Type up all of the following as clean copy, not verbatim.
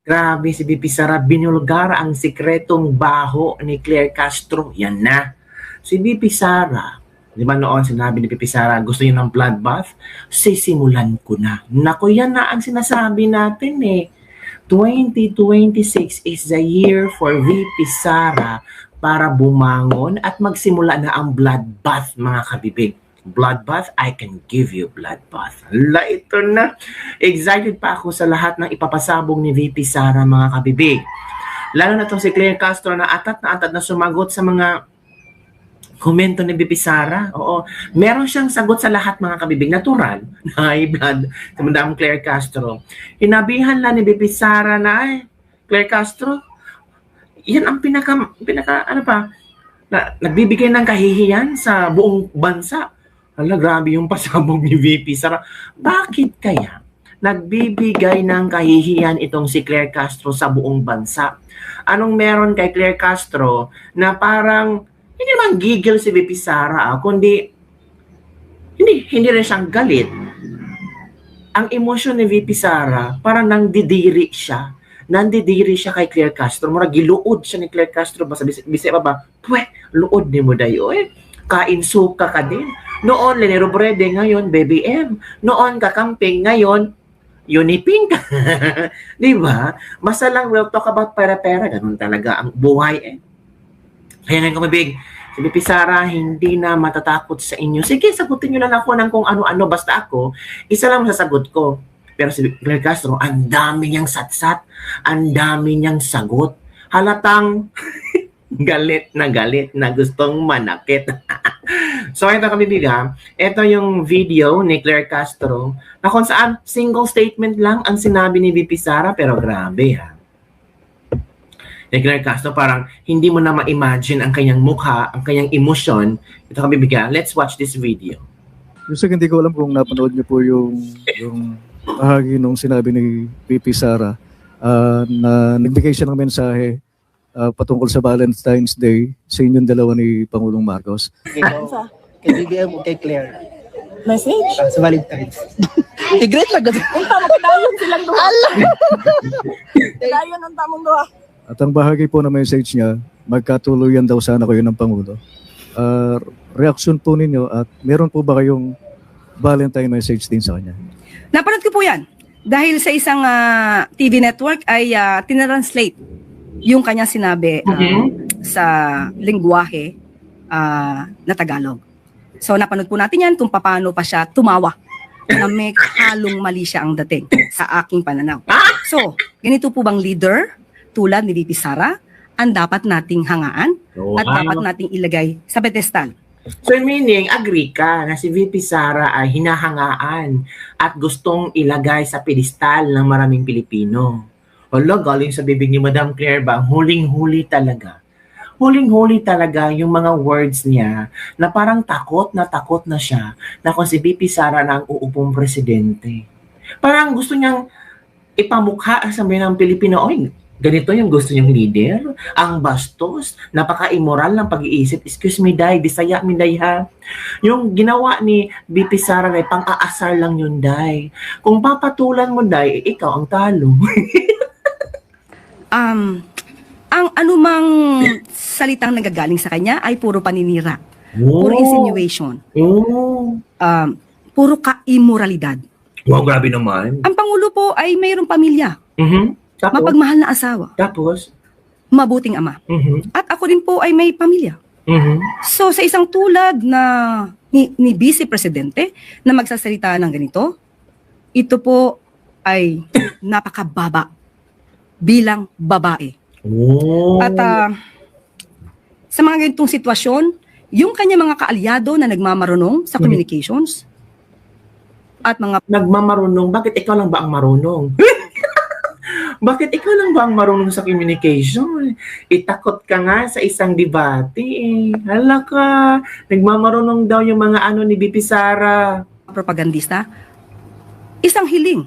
Grabe si VP Sara, binulgar ang sikretong baho ni Claire Castro. Yan na. Si VP Sara, di ba noon sinabi ni VP Sara, gusto niya ng bloodbath? Sisimulan ko na. Naku, yan na ang sinasabi natin eh. 2026 is the year for VP Sara para bumangon at magsimula na ang bloodbath, mga kabibig. Bloodbath, I can give you bloodbath. Hala, ito na. Excited pa ako sa lahat ng ipapasabong ni VP Sara, mga kabibig. Lalo na itong si Claire Castro na atat na sumagot sa mga komento ni VP Sara. Oo, meron siyang sagot sa lahat, mga kabibig. Natural, na high blood. Sa Madam Claire Castro. Hinabihan lang ni VP Sara na, Claire Castro, yan ang pinaka ano pa, nagbibigay ng kahihiyan sa buong bansa. Hala, grabe yung pasabog ni VP Sara. Bakit kaya nagbibigay ng kahihiyan itong si Claire Castro sa buong bansa? Anong meron kay Claire Castro na parang hindi naman gigil si VP Sara, kundi hindi rin siyang galit. Ang emosyon ni VP Sara, parang nandidiri siya. Nandidiri siya kay Claire Castro. Mura giluod siya ni Claire Castro. Basta bisay pa ba? Pwe, luod ni mo dayo eh. Kain suka ka din. Noon, Lenero Brede, ngayon, Baby M. Noon, kakamping, ngayon, Unipink. Di ba? Basta lang, we'll talk about pera-pera. Ganun talaga ang buhay eh. Kaya ngayon kumibig, si VP Sara, hindi na matatakot sa inyo. Sige, sagutin nyo lang ako ng kung ano-ano. Basta ako, isa lang masasagot ko. Pero si Claire Castro, ang dami niyang satsat. Ang dami niyang sagot. Halatang galit na gustong manakit. So ito kabibiga, ito yung video ni Claire Castro na kung saan single statement lang ang sinabi ni VP Sara, pero grabe ha. Ni Claire Castro, parang hindi mo na ma-imagine ang kanyang mukha, ang kanyang emosyon. Ito kabibiga, let's watch this video. Yung hindi ko alam kung napanood niyo po yung bahagi nung sinabi ni VP Sara na nagbigay siya ng mensahe patungkol sa Valentine's Day sa inyong dalawa ni Pangulong Marcos. Kay BBM o kay Claire. Message? Sa Valentine's. I-great lang kasi. Unta mo kadayon silang duha. Kadayon ang tamong duha. At ang bahagi po ng message niya, magkatuluyan daw sana kayo ng Pangulo. Reaksyon po ninyo at meron po ba kayong Valentine message din sa kanya? Napanood ko po yan. Dahil sa isang TV network ay tinranslate yung kanya sinabi sa lingwahe na Tagalog. So napanood po natin yan kung paano pa siya tumawa na may halong mali siya ang dating sa aking pananaw. So, ganito po bang leader tulad ni VP Sara ang dapat nating hangaan at dapat nating ilagay sa pedestal? So meaning, agree ka na si VP Sara ay hinahangaan at gustong ilagay sa pedestal ng maraming Pilipino. Hala, galing sa bibig ni Madam Claire ba, huling-huli talaga. Huling-huli talaga yung mga words niya na parang takot na siya na kung si VP Sara na ang uupong presidente. Parang gusto niyang ipamukha sa mga ng Pilipino, oy, ganito yung gusto niyang leader, ang bastos, napaka-immoral ng pag-iisip. Excuse me, Day, Bisaya mi, Day, ha? Yung ginawa ni VP Sara, Day, pang-aasar lang yun, Day. Kung papatulan mo, Day, ikaw ang talo. Ang anumang salitang nagagaling sa kanya ay puro paninira. Puro insinuation. Puro ka-immoralidad. Wow, grabe naman. Ang Pangulo po ay mayroong pamilya. Tapos, Mapagmahal na asawa. Tapos, Mabuting ama. At ako din po ay may pamilya. So sa isang tulad na ni Vice Presidente na magsasalita ng ganito, ito po ay napakababa bilang babae. At sa mga ganitong sitwasyon, yung kanya mga kaalyado na nagmamarunong sa communications at mga nagmamarunong, bakit ikaw lang ba ang marunong? Bakit ikaw lang ba ang marunong sa communication? Itakot ka nga sa isang debate eh. Hala ka, nagmamarunong daw yung mga ni VP Sara. propagandista, isang hiling.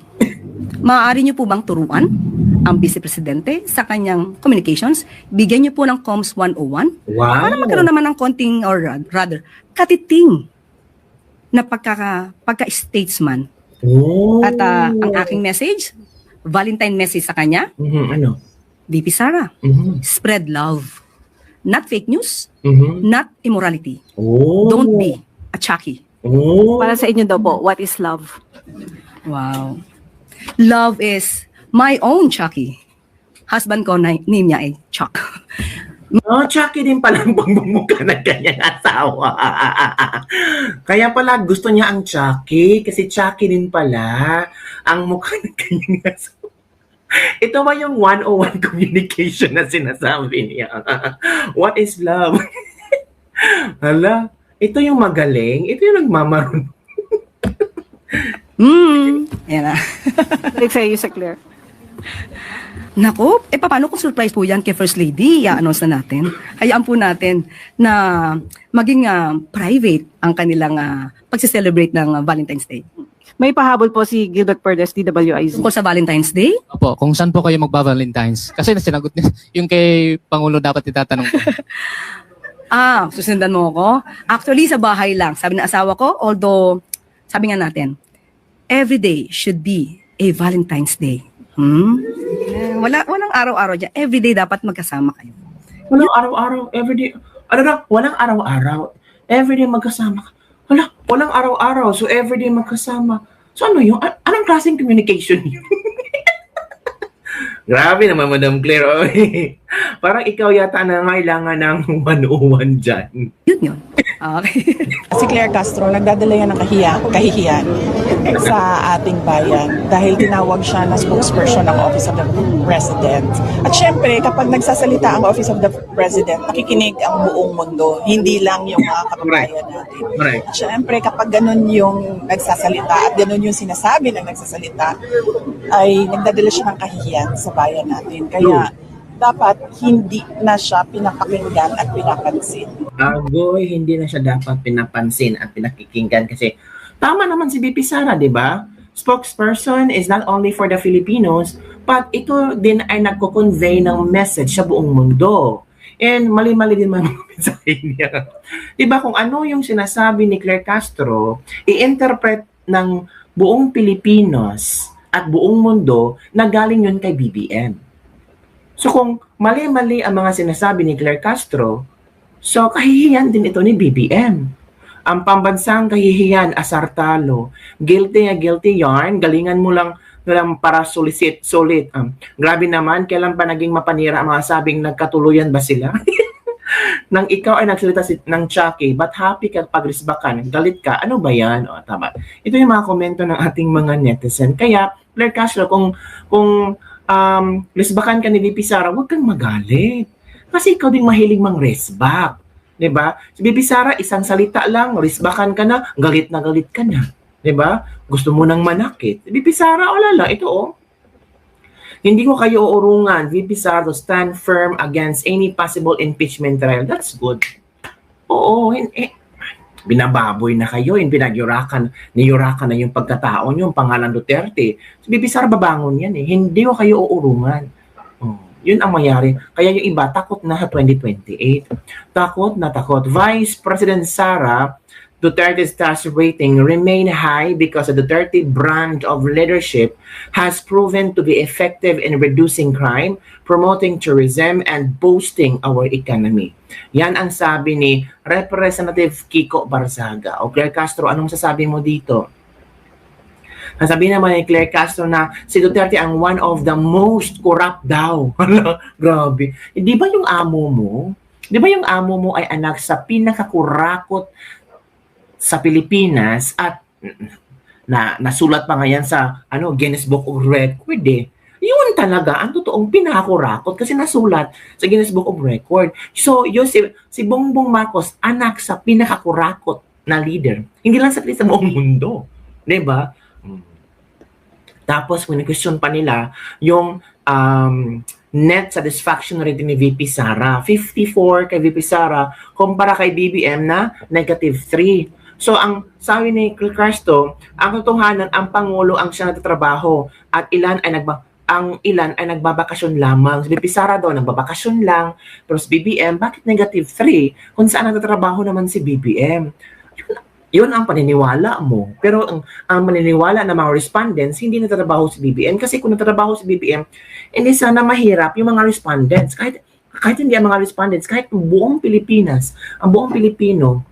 Maaari niyo po bang turuan ang Vice Presidente sa kanyang communications? Bigyan niyo po ng Comms 101 para magkaroon naman ng konting, or rather, katiting na pagka-statesman. At ang aking message, Valentine message sa kanya, Ano? VP Sara, Mhm. spread love. Not fake news, Mhm. not immorality. Oh. Don't be a Chucky. Oh. Para sa inyo daw po, what is love? Wow. Love is my own Chucky. Husband ko, name niya ay Chuck. Oh, Chucky din pala ang bumumukha ng kanyang asawa. Kaya pala gusto niya ang Chucky kasi Chucky din pala ang mukha ng kanyang asawa. Ito ba yung 101 communication na sinasabi niya? What is love? Hala, ito yung magaling. Ito yung nagmamaroon. Yan na. Like sa iyo, sa Claire. Nako, paano kung surprise po yan kay First Lady? I-announce na natin. Hayaan po natin na maging private ang kanilang pagse-celebrate ng Valentine's Day. May pahabol po si Gilbert Perdes, DWIZ. Tungkol sa Valentine's Day, Opo, kung saan po kayo magba-Valentines? Kasi sinagot niya, yung kay Pangulo dapat itatanong ko. susundan mo ako. Actually, sa bahay lang. Sabi ng asawa ko, although, sabi nga natin, every day should be a Valentine's Day. Walang araw-araw dyan. Every day dapat magkasama kayo. Walang araw-araw, everyday. Ano na, walang araw-araw. Everyday magkasama. Wala, walang araw-araw. So everyday magkasama. So ano yun? Anong klaseng communication yun? Grabe naman, Madam Claire. Oy. Parang ikaw yata na kailangan ng 101 dyan. Yun. Okay. Si Claire Castro, nagdadala yan ng kahihiyan sa ating bayan dahil tinawag siya na spokesperson ng Office of the President. At syempre, kapag nagsasalita ang Office of the President, nakikinig ang buong mundo, hindi lang yung mga kababayan natin. Right. At syempre, kapag ganun yung nagsasalita at ganun yung sinasabi ng nagsasalita, ay nagdadala siya ng kahihiyan sa bayan natin. Kaya dapat hindi na siya pinapakinggan at pinapansin. Agoy, hindi na siya dapat pinapansin at pinakikinggan kasi tama naman si VP Sara, di ba? Spokesperson is not only for the Filipinos, but ito din ay nagko-convey ng message sa buong mundo. And mali-mali din mga mensahe niya. Di ba kung ano yung sinasabi ni Claire Castro, i-interpret ng buong Pilipinos at buong mundo na galing yun kay BBM. So kung mali-mali ang mga sinasabi ni Claire Castro, so kahihiyan din ito ni BBM. Ang pambansang kahihiyan, asartalo. Guilty yarn, galingan mo lang para sulit. Grabe naman, kailan pa naging mapanira ang mga sabing nagkatuluyan ba sila? Nang ikaw ay nagsalita ng Chucky, but happy ka pag risbakan, galit ka, ano ba yan? O, tama. Ito yung mga komento ng ating mga netizen. Kaya, Claire Castro, kung resbakan ka ni VP Sara, huwag kang magalit. Kasi ikaw din mahilig mang resback. Diba? Si VP Sara, isang salita lang, resbakan ka na galit ka na. Diba? Gusto mo nang manakit. Si VP Sara, wala lang. Ito hindi ko kayo uurungan, VP Sara, to stand firm against any possible impeachment trial. That's good. Oo, binababoy na kayo, niyurakan na yung pagkatao niyo, yung pangalan Duterte. Si VP Sara, babangon yan eh. Hindi ko kayo uurungan. Yun ang mayari. Kaya yung iba, takot na sa 2028. Takot. Vice President Sara Duterte's tax rating remain high because the Duterte brand of leadership has proven to be effective in reducing crime, promoting tourism, and boosting our economy. Yan ang sabi ni Representative Kiko Barzaga. O Claire Castro, anong sasabi mo dito? Nasabi naman ni Claire Castro na si Duterte ang one of the most corrupt daw. Grabe. Di ba yung amo mo ay anak sa pinakakurakot sa Pilipinas at nasulat pa nga yan sa Guinness Book of Record eh. Yun talaga ang totoong pinakakurakot kasi nasulat sa Guinness Book of Record. So, yun si Bongbong Marcos, anak sa pinakakurakot na leader. Hindi lang sa buong mundo. Diba? Tapos, question pa nila yung net satisfaction rating ni VP Sara. 54 kay VP Sara kumpara kay BBM na -3. So, ang sabi ni Claire Castro, ang totohanan, ang Pangulo ang siya nagtatrabaho at ilan ay nagbabakasyon lamang. Si VP Sara daw, nagbabakasyon lang. Pero si BBM, bakit -3? Kung saan nagtatrabaho naman si BBM? Yun ang paniniwala mo. Pero ang maniniwala ng mga respondents, hindi natatrabaho si BBM. Kasi kung natatrabaho si BBM, hindi sana mahirap yung mga respondents. Kahit hindi ang mga respondents, kahit buong Pilipinas, ang buong Pilipino,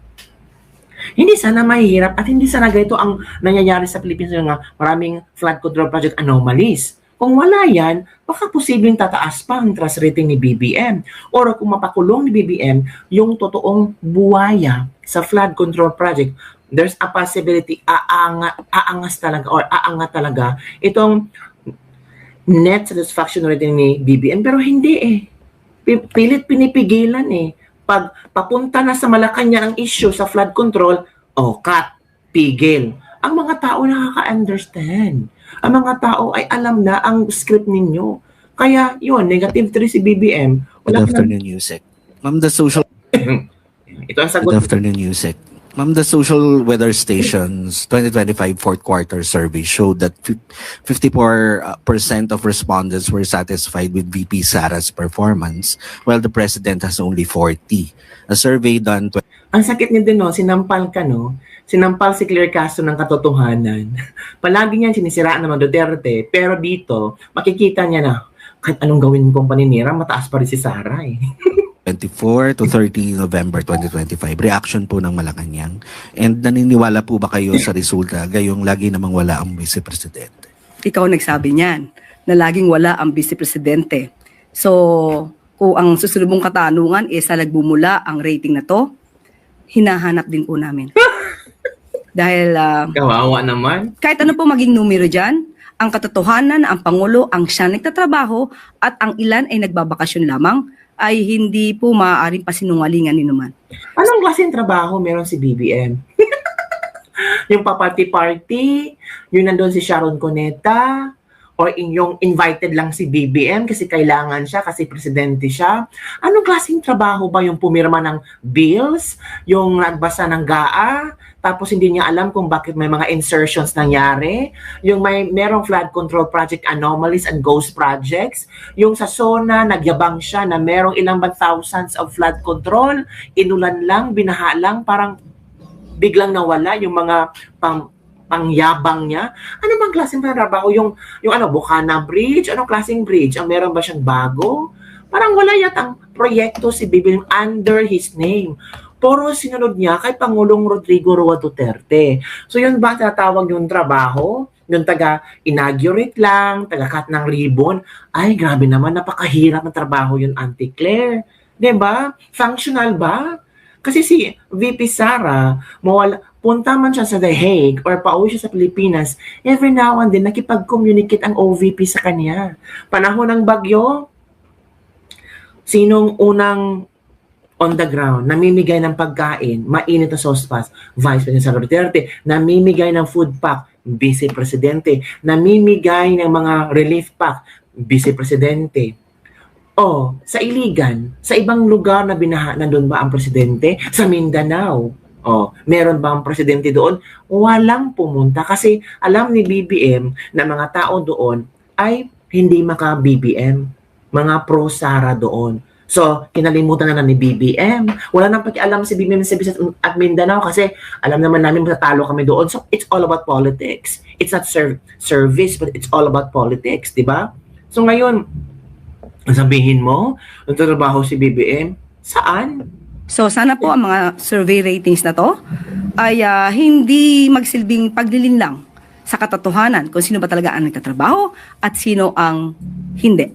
hindi sana mahirap at hindi sana ganito ang nangyayari sa Pilipinas yung maraming flood control project anomalies. Kung wala yan, baka posibleng tataas pa ang trust rating ni BBM. Or kung mapakulong ni BBM yung totoong buwaya sa flood control project, there's a possibility aangat talaga itong net satisfaction rating ni BBM. Pero hindi eh. Pilit pinipigilan eh. Pag papunta na sa Malacanang ang issue sa flood control, cut, pigil. Ang mga tao nakaka-understand. Ang mga tao ay alam na ang script ninyo. Kaya yun, negative 3 si BBM. Good afternoon, Yusek. Ma'am, the social... Ito ang sagot. Good afternoon, Yusek. Ma'am, the Social Weather Station's 2025 fourth quarter survey showed that 54% of respondents were satisfied with VP Sara's performance, while the president has only 40. A survey done... Ang sakit niya din, no? Sinampal ka, no? Sinampal si Claire Castro ng katotohanan. Palagi niyan sinisiraan naman Duterte, pero dito, makikita niya na kahit anong gawin kong paninira, mataas pa rin si Sara eh. 24 to 30 November 2025. Reaction po ng Malacanang. And naniniwala po ba kayo sa resulta gayong lagi namang wala ang Vice Presidente? Ikaw nagsabi niyan na laging wala ang Vice Presidente. So, kung ang susunod mong katanungan sa nagbumula ang rating na to, hinahanap din po namin. Dahil Kawawa naman. kahit ano po maging numero dyan, ang katotohanan na ang Pangulo ang siya nagtatrabaho at ang ilan ay nagbabakasyon lamang, ay hindi po maaaring pasinungalingan ni naman. Anong klaseng trabaho meron si BBM? Yung pa-party-party, yung nandun si Sharon Cuneta, or yung invited lang si BBM kasi kailangan siya, kasi presidente siya. Anong klaseng trabaho ba yung pumirma ng bills, yung nagbasa ng GAA, tapos hindi niya alam kung bakit may mga insertions nangyari, yung merong flood control project anomalies and ghost projects, yung sa SONA, nagyabang siya na merong ilang ba thousands of flood control, inulan lang, binaha lang, parang biglang nawala yung mga pangyabang niya. Ano bang klaseng trabaho? Yung Bukana Bridge? Anong klaseng bridge? Ang meron ba siyang bago? Parang wala yatang proyekto si BBM under his name. Puro sinunod niya kay Pangulong Rodrigo Roa Duterte. So yun ba tatawag yung trabaho? Yung taga-inaugurate lang, taga-cut ng ribbon? Ay, grabe naman, napakahirap na trabaho yun, Auntie Claire. Diba? Functional ba? Kasi si VP Sara, punta man siya sa The Hague or pauwi siya sa Pilipinas, every now and then nakipag-communicate ang OVP sa kanya. Panahon ng bagyo, sinong unang on the ground, namimigay ng pagkain, mainit na saucepas, Vice President Sara Duterte, namimigay ng food pack, Vice Presidente, namimigay ng mga relief pack, Vice Presidente. Sa Iligan, sa ibang lugar na binaha, nandun ba ang presidente? Sa Mindanao, meron ba ang presidente doon? Walang pumunta kasi alam ni BBM na mga tao doon ay hindi maka-BBM, mga pro-Sara doon. So, kinalimutan na ni BBM. Wala nang pakialam si BBM sa Visayas at Mindanao kasi alam naman namin matatalo kami doon. So, it's all about politics. It's not service, but it's all about politics, di ba? So, ngayon, sabihin mo, nagtatrabaho si BBM, saan? So sana po ang mga survey ratings na to ay hindi magsilbing paglilinlang sa katotohanan kung sino ba talaga ang nagtatrabaho at sino ang hindi.